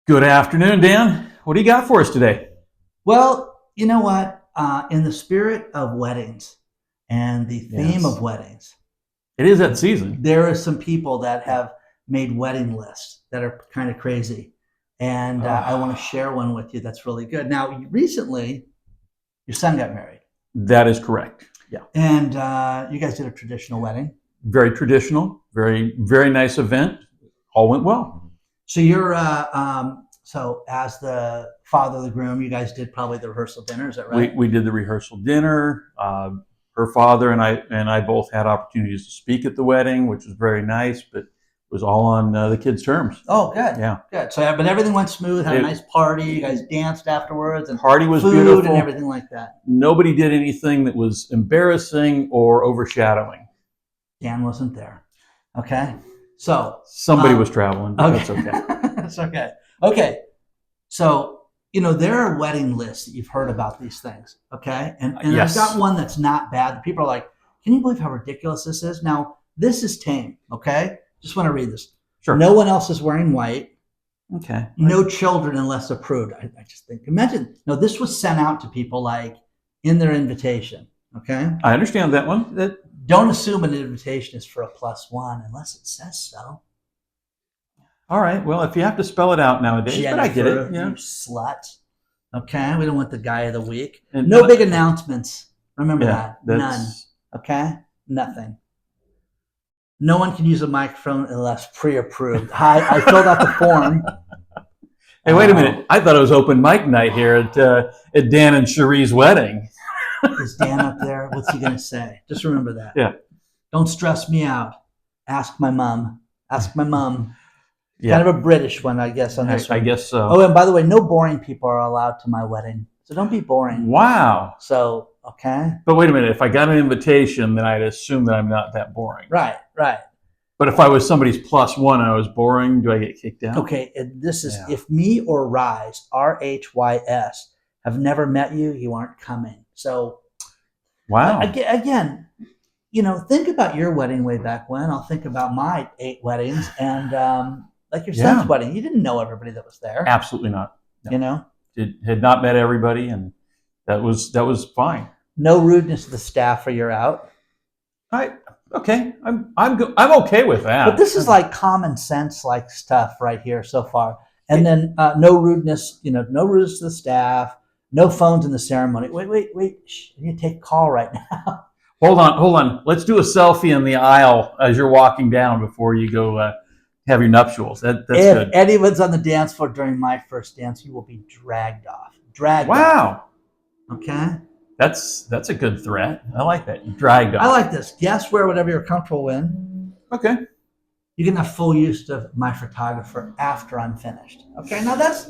Good afternoon, Dan. What do you got for us today? Well, you know what? In the spirit of weddings and the theme Yes. of weddings, It is that season. there are some people that have made wedding lists that are kind of crazy. And I want to share one with you that's really good. Now, recently, your son got married, That is correct. Yeah. and you guys did a traditional wedding. Very traditional, very, very nice event. All went well. So you're so as the father of the groom, you guys did probably the rehearsal dinner. Is that right? We did the rehearsal dinner. Her father and I both had opportunities to speak at the wedding, which was very nice, but it was all on the kids' terms. Oh, good. Yeah. Good. So, but everything went smooth. Had a nice party. You guys danced afterwards, and Party was food beautiful and everything like that. Nobody did anything that was embarrassing or overshadowing. Dan wasn't there. Okay. So Somebody was traveling, but that's okay. That's okay. Okay. So, there are wedding lists that you've heard about these things. Okay. And Yes. I've got one that's not bad. People are like, can you believe how ridiculous this is? Now, this is tame. Okay. Just want to read this. Sure. No one else is wearing white. Okay. No children unless approved. I just think, imagine, no, this was sent out to people like in their invitation. Okay. I understand that one. Don't assume an invitation is for a +1 unless it says so. All right. Well, if you have to spell it out nowadays, but I get it. You Yeah. slut. Okay. We don't want the guy of the week. And No big announcements. Remember Yeah, that. None. Okay. Nothing. No one can use a microphone unless pre-approved. Hi, I filled out the form. Hey, wait a minute. I thought it was open mic night here at Dan and Cherie's wedding. Is Dan up there? What's he going to say? Just remember that. Yeah. Don't stress me out. Ask my mom. Ask my mom. Yeah. Kind of a British one, I guess, on this I one. guess so. Oh, and by the way, no boring people are allowed to my wedding. So don't be boring. Wow. So, okay. But wait a minute. If I got an invitation, then I'd assume that I'm not that boring. Right. But if I was somebody's +1 and I was boring, do I get kicked out? Okay, and this is if me or Rise, RHYS, have never met you, you aren't coming. So, wow. Again, think about your wedding way back when. I'll think about my 8 weddings, and like your son's wedding, you didn't know everybody that was there. Absolutely not. No. You Had not met everybody, and that was fine. No rudeness to the staff, or you're out. Okay. I'm okay with that. But this is like common sense like stuff right here so far. And then no rudeness, no rudeness to the staff, no phones in the ceremony. Wait. Shh, I need to take a call right now. Hold on. Let's do a selfie in the aisle as you're walking down before you go have your nuptials. That's good. If anyone's on the dance floor during my first dance, you will be dragged off. Wow. Okay. That's a good threat. I like that. Dragged off. I like this. Guests wear whatever you're comfortable in. Okay. You can have full use of my photographer after I'm finished. Okay. Now that's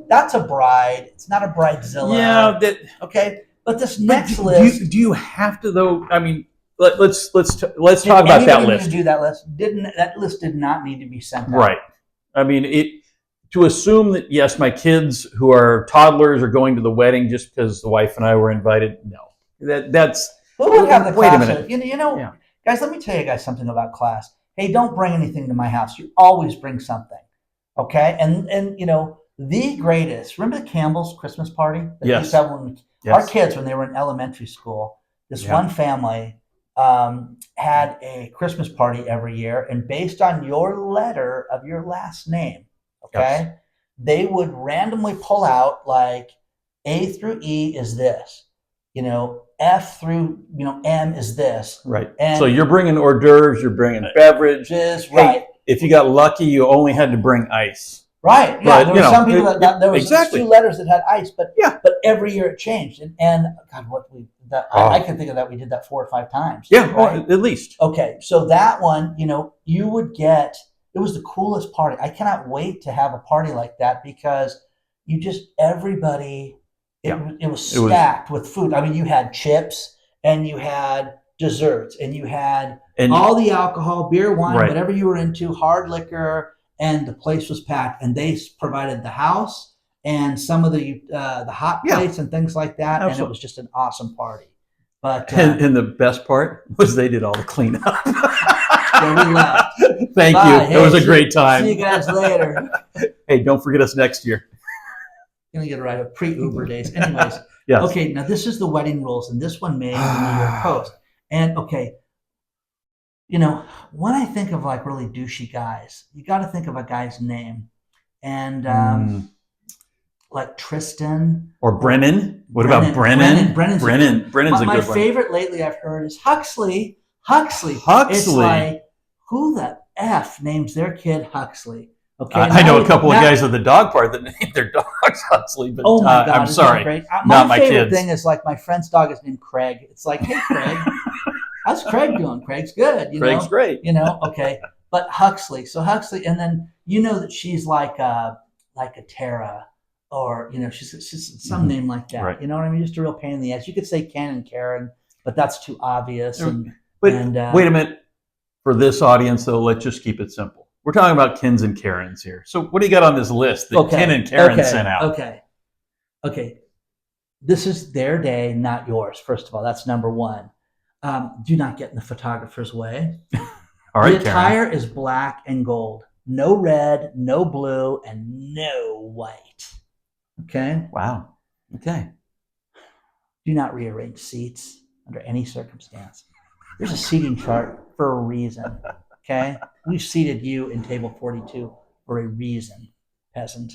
that's a bride. It's not a bridezilla. Yeah. Okay. But this next list. Do you have to though? I mean, let's talk about that list. Need to do that list? That list did not need to be sent out. Right. I mean, to assume that yes, my kids who are toddlers are going to the wedding just because the wife and I were invited. No, that's. Well, we'll have the wait a class. minute. Guys, let me tell you guys something about class. Hey, don't bring anything to my house. You always bring something. Okay, and the greatest. Remember the Campbell's Christmas party? That Yes. used to have our kids when they were in elementary school. This one family had a Christmas party every year, and based on your letter of your last name, okay, they would randomly pull out like A through E is this, F through M is this, Right. And so you're bringing hors d'oeuvres, you're bringing beverages. Right. If you got lucky, you only had to bring ice. Right. Yeah. There were some people that there was exactly 2 letters that had ice, but every year it changed. And God, I can think of that. We did that 4 or 5 times. Yeah, right? at least. Okay. So that one, you would get. It was the coolest party. I cannot wait to have a party like that because everybody. It was stacked with food. I mean, you had chips and you had desserts and you had all the alcohol, beer, wine, whatever you were into, hard liquor, and the place was packed. And they provided the house and some of the hot plates and things like that. Absolutely. And it was just an awesome party. But and the best part was they did all the cleanup. Yeah, we left. Thank Bye. you. It was a great See you time. guys later. Hey, don't forget us next year. Gonna get a ride of pre-Uber days. Anyways, Yes. okay. Now this is the wedding rules, and this one made the New York Post. And okay, when I think of like really douchey guys, you got to think of a guy's name, and like Tristan or Brennan. What about Brennan? Brennan's a my good one. favorite lately I've heard is Huxley. It's like, who the F names their kid Huxley? Okay, I know a couple of guys with the dog part that named their dogs Huxley, but oh my God, I'm sorry. Great? Not my my favorite kids. thing is like my friend's dog is named Craig. It's like, hey, Craig. How's Craig doing? Craig's good. Craig's great. Okay. But Huxley. So Huxley, and then that she's like a Tara, or she's some name like that. Right. You know what I mean? Just a real pain in the ass. You could say Ken and Karen, but that's too obvious. Wait a minute. For this audience, though, let's just keep it simple. We're talking about Kens and Karens here. So what do you got on this list that Ken and Karen sent out? Okay. This is their day, not yours. First of all, that's number one. Do not get in the photographer's way. All right, the attire is black and gold. No red, no blue, and no white. Okay? Wow. Okay. Do not rearrange seats under any circumstance. There's a seating chart for a reason. Okay? We've seated you in table 42 for a reason, peasant.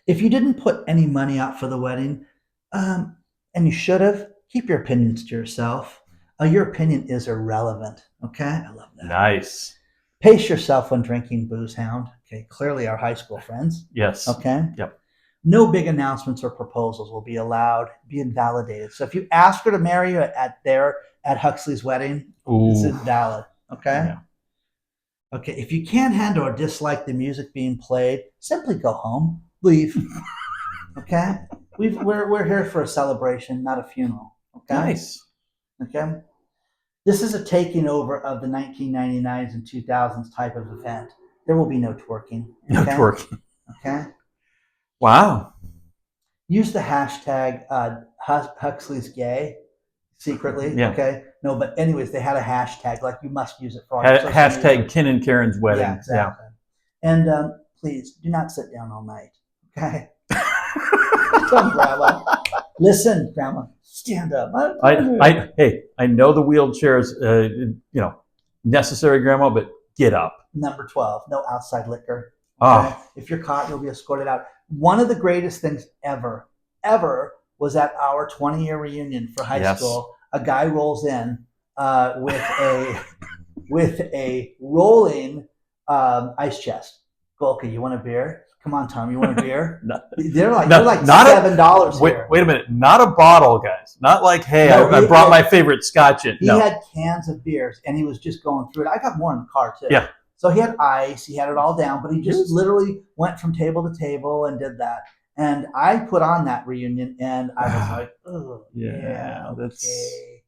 If you didn't put any money out for the wedding, and you should have, keep your opinions to yourself. Your opinion is irrelevant. Okay? I love that. Nice. Pace yourself when drinking, booze hound. Okay, clearly our high school friends. Yes. Okay? Yep. No big announcements or proposals will be allowed, be invalidated. So if you ask her to marry you at Huxley's wedding, this is valid. Okay? Yeah. Okay, if you can't handle or dislike the music being played, simply go home. Leave. Okay? We're here for a celebration, not a funeral. Okay? Nice. Okay? This is a taking over of the 1999s and 2000s type of event. There will be no twerking. Okay? No twerking. Okay? Wow. Use the hashtag Huxley's gay secretly. Yeah. Okay? No, but anyways, they had a hashtag. Like, you must use it for all hashtag Ken and Karen's wedding. Yeah, exactly. Yeah. And please do not sit down all night. Okay? Tell Grandma. Listen, Grandma, stand up. I know the wheelchair's necessary, Grandma, but get up. Number 12, no outside liquor. Okay? If you're caught, you'll be escorted out. One of the greatest things ever was at our 20-year reunion for high school. A guy rolls in with a rolling ice chest. Go, okay, you want a beer? Come on, Tom, you want a beer? They're like $7 here. Wait a minute, not a bottle, guys. Not like, hey, I brought my favorite scotch in. He had cans of beers, and he was just going through it. I got more in the car, too. Yeah. So he had ice, he had it all down, but he just literally went from table to table and did that. And I put on that reunion, and I was like, oh, yeah, okay.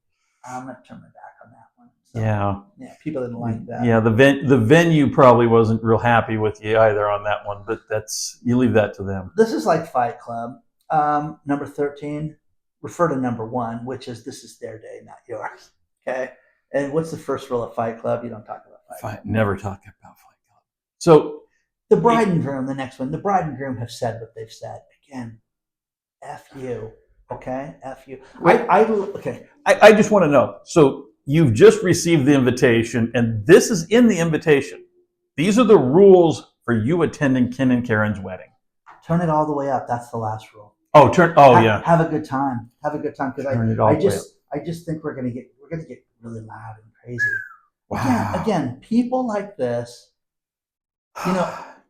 I'm going to turn my back on that one. So, yeah, people didn't like that. Yeah, the venue probably wasn't real happy with you either on that one, but you leave that to them. This is like Fight Club. Number 13, refer to number 1, which is this is their day, not yours. Okay? And what's the first rule of Fight Club? You don't talk about Fight Club. Never talk about Fight Club. So the bride and groom, the next one. The bride and groom have said what they've said. Again, F you. Okay? F you. I just want to know. So you've just received the invitation, and this is in the invitation. These are the rules for you attending Ken and Karen's wedding. Turn it all the way up. That's the last rule. Yeah. Have a good time. Have a good time, because I just think we're gonna get really loud and crazy. Wow. Again, people like this.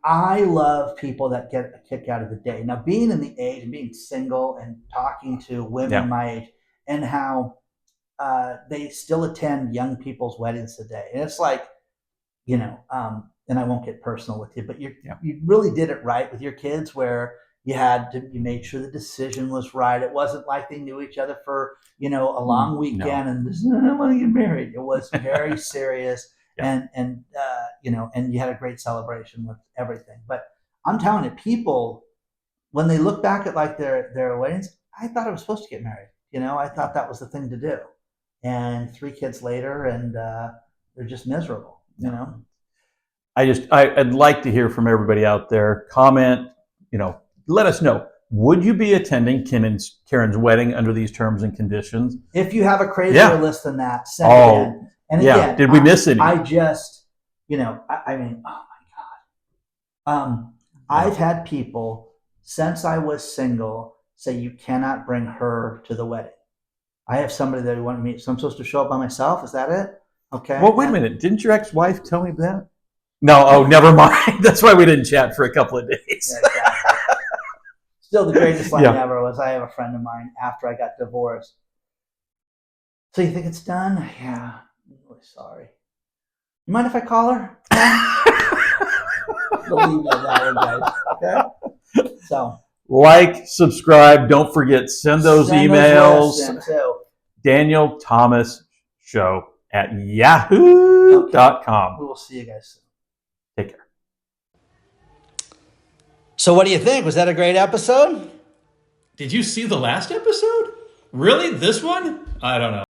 I love people that get a kick out of the day. Now, being in the age and being single and talking to women my age, and how they still attend young people's weddings today, and it's like, and I won't get personal with you, but you really did it right with your kids, where you made sure the decision was right. It wasn't like they knew each other for, a long weekend and I want to get married. It was very serious. And you had a great celebration with everything. But I'm telling you, people, when they look back at like their weddings, I thought I was supposed to get married. I thought that was the thing to do. And 3 kids later, and they're just miserable, you know? I'd like to hear from everybody out there. Comment, let us know. Would you be attending Karen's wedding under these terms and conditions? If you have a crazier list than that, send it in. And again, did we miss any? I just, I mean, oh my God. I've had people since I was single say you cannot bring her to the wedding. I have somebody that wanted me, so I'm supposed to show up by myself. Is that it? Okay. Well, wait a minute. Didn't your ex-wife tell me that? No. Oh, never mind. That's why we didn't chat for a couple of days. Yeah, exactly. Still, the greatest line ever was, I have a friend of mine after I got divorced. So you think it's done? Yeah. I'm really sorry. You mind if I call her? Believe me, that one, guys. Okay. So. Like, subscribe. Don't forget, send those emails. Daniel Thomas Show at yahoo.com. We will see you guys soon. Take care. So what do you think? Was that a great episode? Did you see the last episode? Really? This one? I don't know.